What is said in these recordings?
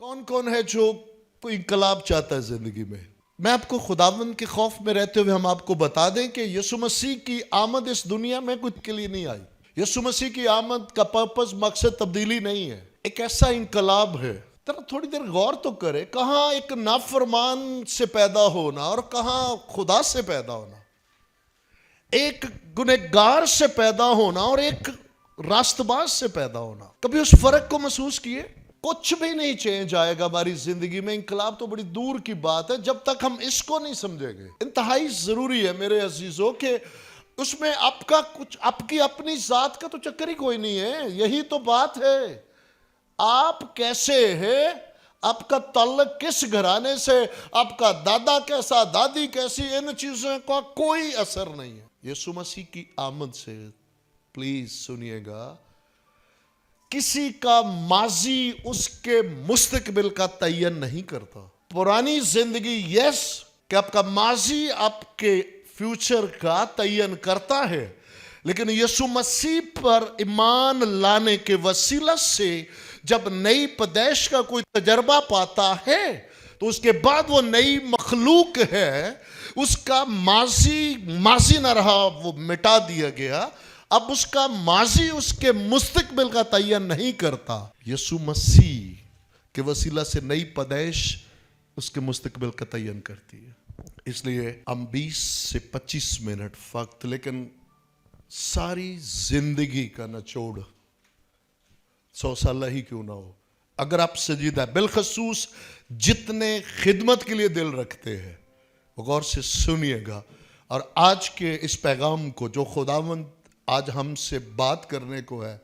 کون کون ہے جو کوئی انقلاب چاہتا ہے زندگی میں؟ میں آپ کو خداوند کے خوف میں رہتے ہوئے ہم آپ کو بتا دیں کہ یسوع مسیح کی آمد اس دنیا میں کچھ کے لیے نہیں آئی. یسوع مسیح کی آمد کا پرپس مقصد تبدیلی نہیں ہے، ایک ایسا انقلاب ہے. تھوڑی دیر غور تو کرے، کہاں ایک نافرمان سے پیدا ہونا اور کہاں خدا سے پیدا ہونا، ایک گنہگار سے پیدا ہونا اور ایک راست باز سے پیدا ہونا. کبھی اس فرق کو محسوس کیے؟ کچھ بھی نہیں چینج آئے گا ہماری زندگی میں. انقلاب تو بڑی دور کی بات ہے جب تک ہم اس کو نہیں سمجھیں گے. انتہائی ضروری ہے میرے عزیزوں کہ اس میں آپ کا کچھ، آپ کی اپنی ذات کا تو چکر ہی کوئی نہیں ہے. یہی تو بات ہے، آپ کیسے ہیں، آپ کا تعلق کس گھرانے سے، آپ کا دادا کیسا، دادی کیسی، ان چیزوں کا کوئی اثر نہیں ہے. یسوع مسیح کی آمد سے پلیز سنیے گا، کسی کا ماضی اس کے مستقبل کا تعین نہیں کرتا. پرانی زندگی یس کہ آپ کا ماضی آپ کے فیوچر کا تعین کرتا ہے، لیکن یسوع مسیح پر ایمان لانے کے وسیلہ سے جب نئی پیدائش کا کوئی تجربہ پاتا ہے تو اس کے بعد وہ نئی مخلوق ہے. اس کا ماضی نہ رہا، وہ مٹا دیا گیا. اب اس کا ماضی اس کے مستقبل کا تعین نہیں کرتا. یسوع مسیح کے وسیلہ سے نئی پیدائش اس کے مستقبل کا تعین کرتی ہے. اس لیے ہم 20 سے 25 منٹ وقت، لیکن ساری زندگی کا نچوڑ 100 سالہ ہی کیوں نہ ہو، اگر آپ سجیدہ بالخصوص جتنے خدمت کے لیے دل رکھتے ہیں، غور سے سنیے گا. اور آج کے اس پیغام کو جو خداوند آج ہم سے بات کرنے کو ہے،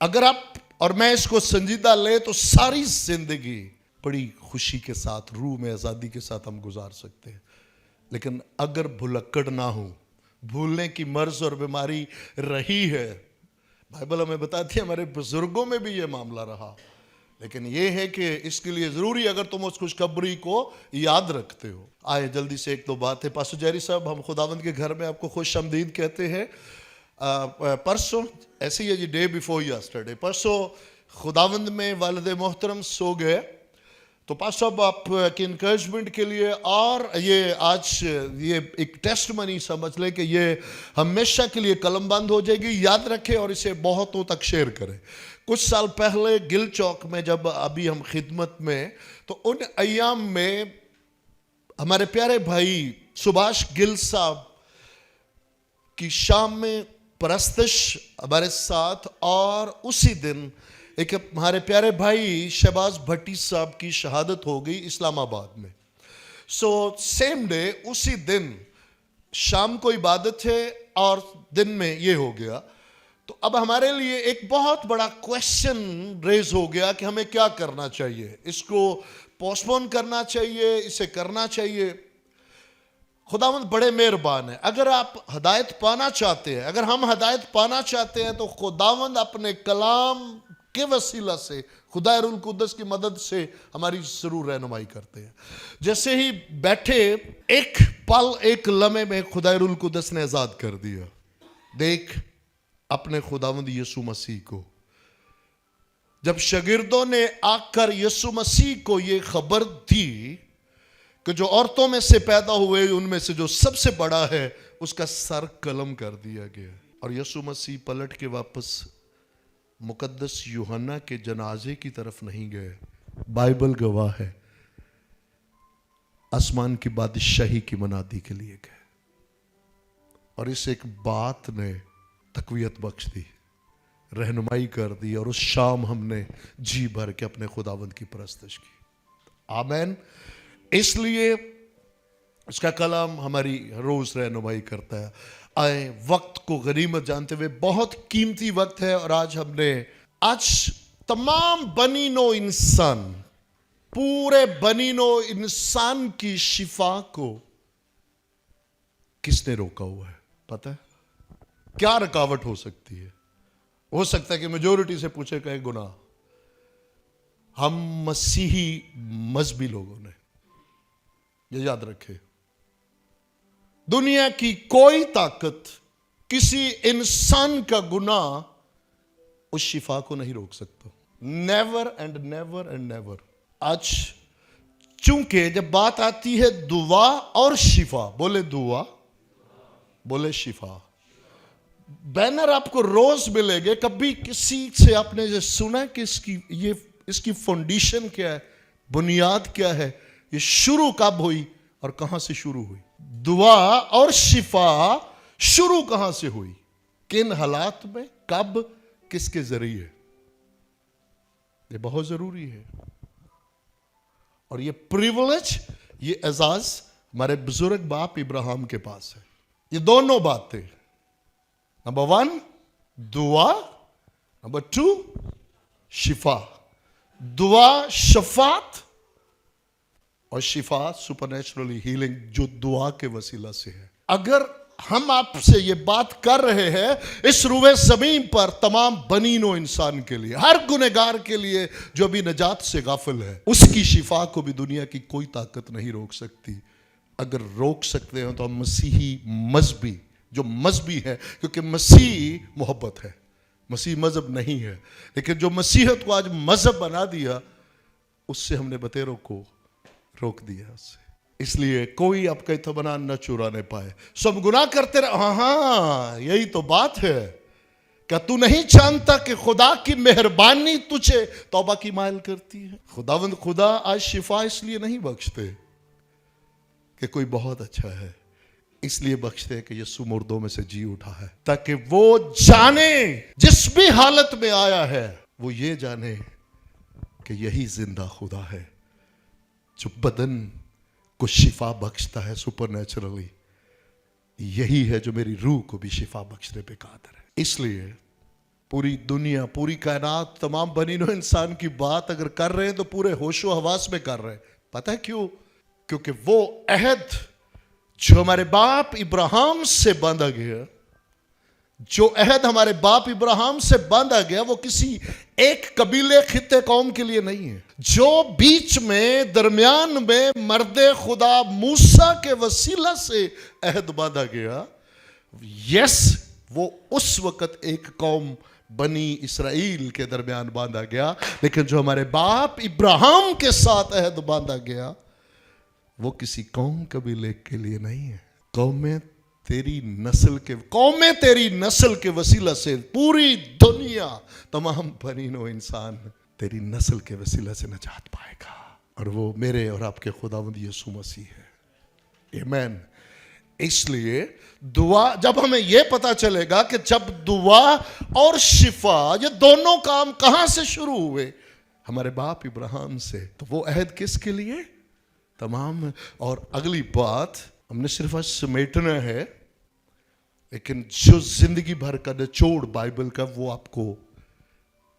اگر آپ اور میں اس کو سنجیدہ لے تو ساری زندگی بڑی خوشی کے ساتھ، روح میں آزادی کے ساتھ ہم گزار سکتے ہیں. لیکن اگر بھلکڑ نہ ہو، بھولنے کی مرض اور بیماری رہی ہے، بائبل ہمیں بتاتی ہے ہمارے بزرگوں میں بھی یہ معاملہ رہا، لیکن یہ ہے کہ اس کے لیے ضروری اگر تم اس خوشخبری کو یاد رکھتے ہو. آئے جلدی سے ایک دو بات ہے. پاسٹر جیری صاحب، ہم خداوند کے گھر میں آپ کو خوش آمدید کہتے ہیں. پرسوں ایسے ہی ہے جی، ڈے بیفور یسٹرڈے، پرسوں خداوند میں والد محترم سو گئے. تو پاسٹر صاحب آپ کی انکریجمنٹ کے لیے، اور یہ آج یہ ایک ٹیسٹ منی سمجھ لیں کہ یہ ہمیشہ کے لیے قلم بند ہو جائے گی. یاد رکھیں اور اسے بہتوں تک شیئر کریں. کچھ سال پہلے گل چوک میں جب ابھی ہم خدمت میں، تو ان ایام میں ہمارے پیارے بھائی سبھاش گل صاحب کی شام میں پرستش ہمارے ساتھ، اور اسی دن ایک ہمارے پیارے بھائی شہباز بھٹی صاحب کی شہادت ہو گئی اسلام آباد میں. سو سیم ڈے، اسی دن شام کو عبادت ہے اور دن میں یہ ہو گیا. تو اب ہمارے لیے ایک بہت بڑا کویسچن ریز ہو گیا کہ ہمیں کیا کرنا چاہیے. اس کو پوسٹ پون کرنا چاہیے، اسے کرنا چاہیے. خداوند بڑے مہربان ہیں. اگر آپ ہدایت پانا چاہتے ہیں، اگر ہم ہدایت پانا چاہتے ہیں، تو خداوند اپنے کلام کے وسیلہ سے، خدا روح القدس کی مدد سے ہماری ضرور رہنمائی کرتے ہیں. جیسے ہی بیٹھے، ایک پل، ایک لمحے میں خدا روح القدس نے آزاد کر دیا. دیکھ اپنے خداوند یسوع مسیح کو. جب شاگردوں نے آ کر یسوع مسیح کو یہ خبر دی کہ جو عورتوں میں سے پیدا ہوئے ان میں سے جو سب سے بڑا ہے، اس کا سر قلم کر دیا گیا. اور یسوع مسیح پلٹ کے واپس مقدس یوحنا کے جنازے کی طرف نہیں گئے. بائبل گواہ ہے، آسمان کی بادشاہی کی منادی کے لیے گئے. اور اس ایک بات نے تقویت بخش دی، رہنمائی کر دی، اور اس شام ہم نے جی بھر کے اپنے خداوند کی پرستش کی. آمین. اس لیے اس کا کلام ہماری روز رہنمائی کرتا ہے. آئے وقت کو غنیمت جانتے ہوئے، بہت قیمتی وقت ہے. اور آج تمام بنی نو انسان، پورے بنی نو انسان کی شفا کو کس نے روکا ہوا ہے؟ پتہ ہے کیا رکاوٹ ہو سکتی ہے؟ ہو سکتا ہے کہ میجورٹی سے پوچھے کہ گناہ. ہم مسیحی مذہبی لوگوں نے، یہ یاد رکھے، دنیا کی کوئی طاقت کسی انسان کا گناہ اس شفا کو نہیں روک سکتا. Never and never and never. آج چونکہ جب بات آتی ہے دعا اور شفا، بولے دعا، بولے شفا، بینر آپ کو روز ملے گے. کبھی کسی سے آپ نے یہ سنا کہ اس کی فاؤنڈیشن کیا ہے، بنیاد کیا ہے، یہ شروع کب ہوئی اور کہاں سے شروع ہوئی؟ دعا اور شفا شروع کہاں سے ہوئی، کن حالات میں، کب، کس کے ذریعے؟ یہ بہت ضروری ہے. اور یہ پریولیج، یہ اعزاز ہمارے بزرگ باپ ابراہیم کے پاس ہے. یہ دونوں باتیں، نمبر 1 دعا، نمبر 2 شفا. دعا شفاعت اور شفا سپر نیچرلی ہیلنگ جو دعا کے وسیلہ سے ہے. اگر ہم آپ سے یہ بات کر رہے ہیں اس روئے زمین پر تمام بنین و انسان کے لیے، ہر گنہگار کے لیے جو بھی نجات سے غافل ہے، اس کی شفا کو بھی دنیا کی کوئی طاقت نہیں روک سکتی. اگر روک سکتے ہیں تو ہم مسیحی مذہبی، جو مذہبی ہے، کیونکہ مسیح محبت ہے، مسیح مذہب نہیں ہے. لیکن جو مسیحت کو آج مذہب بنا دیا، اس سے ہم نے بتیروں کو روک دیا. اس سے اس لیے کوئی آپ کا اطمینان نہ چرانے پائے. سب گناہ کرتے رہے. ہاں یہی تو بات ہے. کیا تو نہیں جانتا کہ خدا کی مہربانی تجھے توبہ کی مائل کرتی ہے؟ خدا آج شفا اس لیے نہیں بخشتے کہ کوئی بہت اچھا ہے، اس لیے بخشتے ہیں کہ یسوع مردوں میں سے جی اٹھا ہے، تاکہ وہ جانے، جس بھی حالت میں آیا ہے وہ یہ جانے کہ یہی زندہ خدا ہے جو بدن کو شفا بخشتا ہے سپر نیچرلی. یہی ہے جو میری روح کو بھی شفا بخشنے پہ قادر ہے. اس لیے پوری دنیا، پوری کائنات، تمام بنین و انسان کی بات اگر کر رہے ہیں تو پورے ہوش و حواس میں کر رہے ہیں. پتہ ہے کیوں؟ کیونکہ وہ عہد جو ہمارے باپ ابراہیم سے باندھا گیا، جو عہد ہمارے باپ ابراہیم سے باندھا گیا، وہ کسی ایک قبیلے، خطے، قوم کے لیے نہیں ہے. جو بیچ میں درمیان میں مرد خدا موسیٰ کے وسیلہ سے عہد باندھا گیا، وہ اس وقت ایک قوم بنی اسرائیل کے درمیان باندھا گیا. لیکن جو ہمارے باپ ابراہیم کے ساتھ عہد باندھا گیا، وہ کسی قوم قبیلے کے لیے نہیں ہے. قومیں تیری نسل کے وسیلہ سے پوری دنیا، تمام بنین و انسان تیری نسل کے وسیلہ سے نجات پائے گا. اور وہ میرے اور آپ کے خداوند یسوع مسیح ہے. آمین. اس لیے دعا، جب ہمیں یہ پتا چلے گا کہ جب دعا اور شفا یہ دونوں کام کہاں سے شروع ہوئے، ہمارے باپ ابراہیم سے، تو وہ عہد کس کے لیے؟ تمام. اور اگلی بات ہم نے صرف سمیٹنا ہے، لیکن جو زندگی بھر کا نچوڑ بائبل کا وہ آپ کو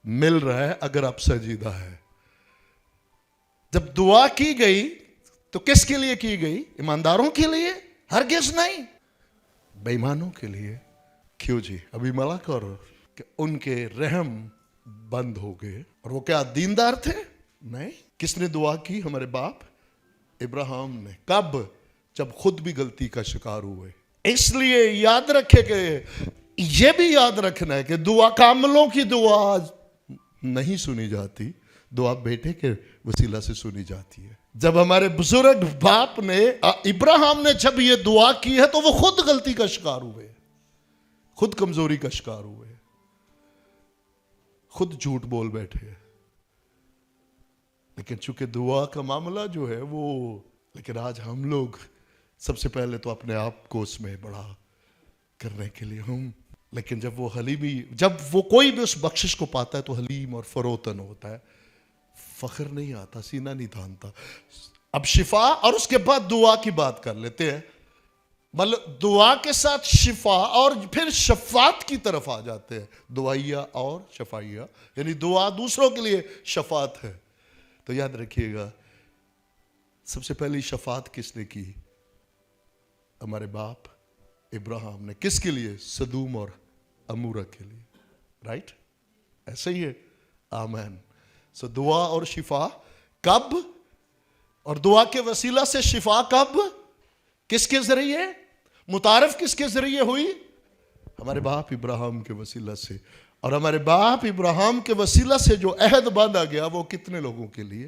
مل رہا ہے اگر آپ سنجیدہ ہے. جب دعا کی گئی تو کس کے لیے کی گئی؟ ایمانداروں کے لیے؟ ہرگز نہیں، بے ایمانوں کے لیے. کیوں جی؟ ابھی ملک اور کہ ان کے رحم بند ہو گئے. اور وہ کیا دیندار تھے؟ نہیں. کس نے دعا کی؟ ہمارے باپ ابراہیم نے. کب؟ جب خود بھی غلطی کا شکار ہوئے. اس لیے یاد رکھے کہ یہ بھی یاد رکھنا ہے کہ دعا کاملوں کی دعا نہیں سنی جاتی، دعا بیٹے کے وسیلہ سے سنی جاتی ہے. جب ہمارے بزرگ باپ نے، ابراہیم نے جب یہ دعا کی ہے تو وہ خود غلطی کا شکار ہوئے، خود کمزوری کا شکار ہوئے، خود جھوٹ بول بیٹھے. لیکن چونکہ دعا کا معاملہ جو ہے وہ، لیکن آج ہم لوگ سب سے پہلے تو اپنے آپ کو اس میں بڑا کرنے کے لیے لیکن جب وہ حلیمی، جب وہ کوئی بھی اس بخشش کو پاتا ہے تو حلیم اور فروتن ہوتا ہے، فخر نہیں آتا، سینہ نہیں تھانتا. اب شفا اور اس کے بعد دعا کی بات کر لیتے ہیں. مطلب دعا کے ساتھ شفا اور پھر شفاعت کی طرف آ جاتے ہیں. دعائیہ اور شفائیہ، یعنی دعا دوسروں کے لیے، شفاعت ہے. تو یاد رکھیے گا، سب سے پہلی شفاعت کس نے کی؟ ہمارے باپ ابراہیم نے. کس کے لیے؟ سدوم اور امورہ کے لیے. رائٹ؟ ایسے ہی ہے. آمین. سو دعا اور شفا کب؟ اور دعا کے وسیلہ سے شفا کب؟ کس کے ذریعے؟ متعارف کس کے ذریعے ہوئی؟ ہمارے باپ ابراہیم کے وسیلہ سے. اور ہمارے باپ ابراہیم کے وسیلہ سے جو عہد باندھا گیا وہ کتنے لوگوں کے لیے؟